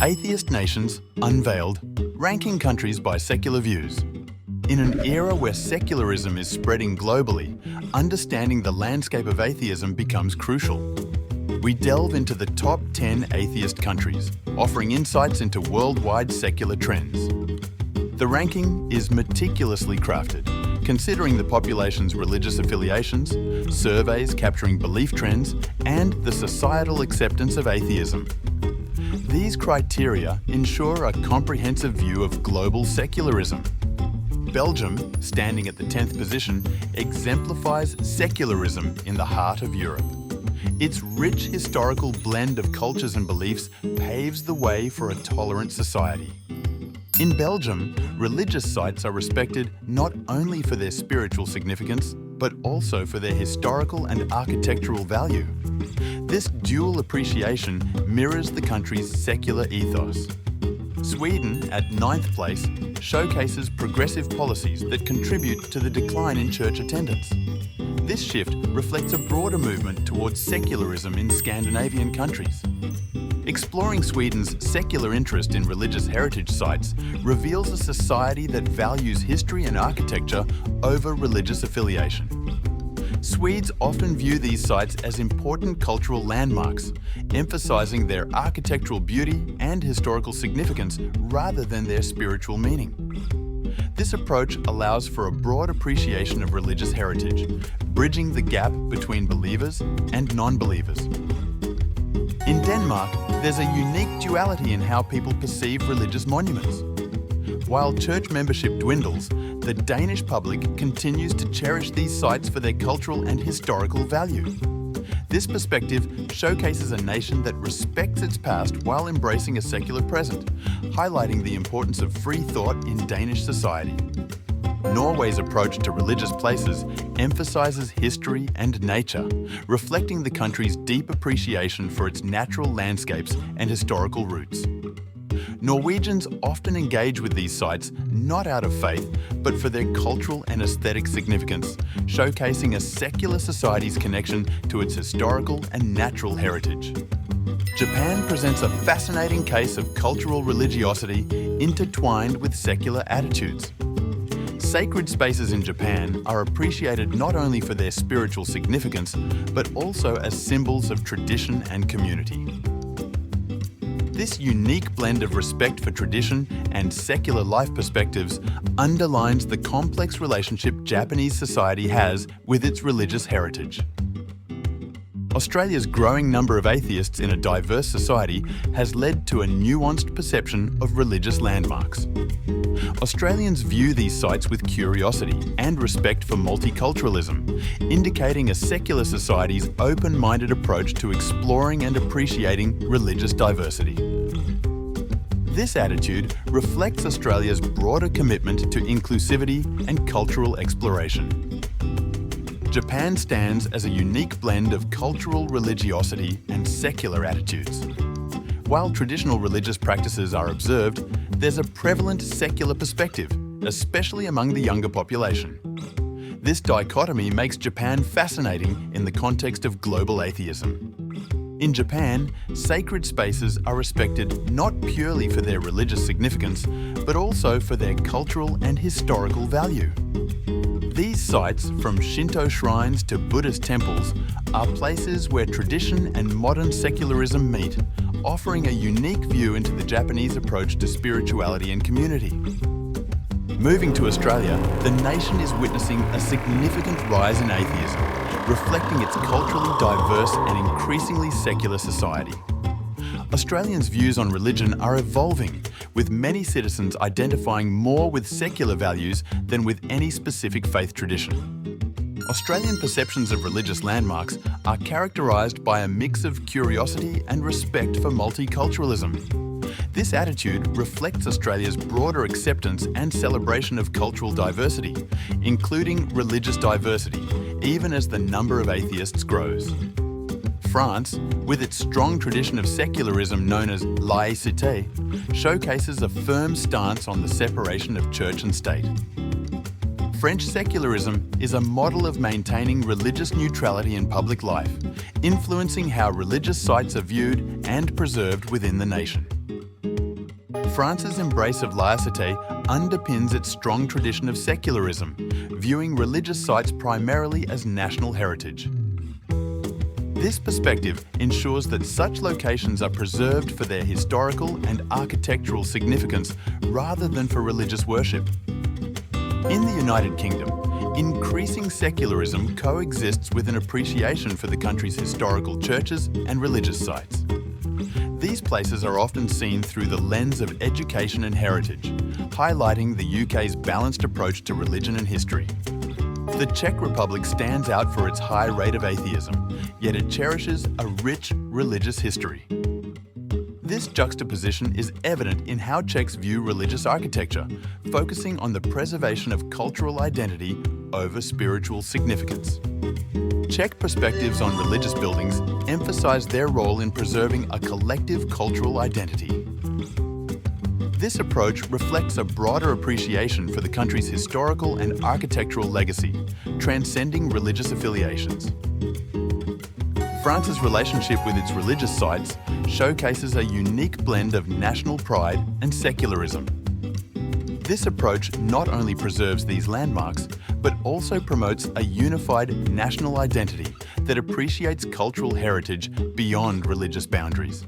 Atheist Nations Unveiled, ranking countries by secular views. In an era where secularism is spreading globally, understanding the landscape of atheism becomes crucial. We delve into the top 10 atheist countries, offering insights into worldwide secular trends. The ranking is meticulously crafted, considering the population's religious affiliations, surveys capturing belief trends, and the societal acceptance of atheism. These criteria ensure a comprehensive view of global secularism. Belgium, standing at the 10th position, exemplifies secularism in the heart of Europe. Its rich historical blend of cultures and beliefs paves the way for a tolerant society. In Belgium, religious sites are respected not only for their spiritual significance, but also for their historical and architectural value. This dual appreciation mirrors the country's secular ethos. Sweden, at 9th place, showcases progressive policies that contribute to the decline in church attendance. This shift reflects a broader movement towards secularism in Scandinavian countries. Exploring Sweden's secular interest in religious heritage sites reveals a society that values history and architecture over religious affiliation. Swedes often view these sites as important cultural landmarks, emphasising their architectural beauty and historical significance rather than their spiritual meaning. This approach allows for a broad appreciation of religious heritage, bridging the gap between believers and non-believers. In Denmark, there's a unique duality in how people perceive religious monuments. While church membership dwindles, the Danish public continues to cherish these sites for their cultural and historical value. This perspective showcases a nation that respects its past while embracing a secular present, highlighting the importance of free thought in Danish society. Norway's approach to religious places emphasises history and nature, reflecting the country's deep appreciation for its natural landscapes and historical roots. Norwegians often engage with these sites not out of faith, but for their cultural and aesthetic significance, showcasing a secular society's connection to its historical and natural heritage. Japan presents a fascinating case of cultural religiosity intertwined with secular attitudes. Sacred spaces in Japan are appreciated not only for their spiritual significance, but also as symbols of tradition and community. This unique blend of respect for tradition and secular life perspectives underlines the complex relationship Japanese society has with its religious heritage. Australia's growing number of atheists in a diverse society has led to a nuanced perception of religious landmarks. Australians view these sites with curiosity and respect for multiculturalism, indicating a secular society's open-minded approach to exploring and appreciating religious diversity. This attitude reflects Australia's broader commitment to inclusivity and cultural exploration. Japan stands as a unique blend of cultural religiosity and secular attitudes. While traditional religious practices are observed, there's a prevalent secular perspective, especially among the younger population. This dichotomy makes Japan fascinating in the context of global atheism. In Japan, sacred spaces are respected not purely for their religious significance, but also for their cultural and historical value. These sites, from Shinto shrines to Buddhist temples, are places where tradition and modern secularism meet, offering a unique view into the Japanese approach to spirituality and community. Moving to Australia, the nation is witnessing a significant rise in atheism, reflecting its culturally diverse and increasingly secular society. Australians' views on religion are evolving, with many citizens identifying more with secular values than with any specific faith tradition. Australian perceptions of religious landmarks are characterised by a mix of curiosity and respect for multiculturalism. This attitude reflects Australia's broader acceptance and celebration of cultural diversity, including religious diversity, even as the number of atheists grows. France, with its strong tradition of secularism known as laïcité, showcases a firm stance on the separation of church and state. French secularism is a model of maintaining religious neutrality in public life, influencing how religious sites are viewed and preserved within the nation. France's embrace of laïcité underpins its strong tradition of secularism, viewing religious sites primarily as national heritage. This perspective ensures that such locations are preserved for their historical and architectural significance rather than for religious worship. In the United Kingdom, increasing secularism coexists with an appreciation for the country's historical churches and religious sites. These places are often seen through the lens of education and heritage, highlighting the UK's balanced approach to religion and history. The Czech Republic stands out for its high rate of atheism, yet it cherishes a rich religious history. This juxtaposition is evident in how Czechs view religious architecture, focusing on the preservation of cultural identity over spiritual significance. Czech perspectives on religious buildings emphasize their role in preserving a collective cultural identity. This approach reflects a broader appreciation for the country's historical and architectural legacy, transcending religious affiliations. France's relationship with its religious sites showcases a unique blend of national pride and secularism. This approach not only preserves these landmarks, but also promotes a unified national identity that appreciates cultural heritage beyond religious boundaries.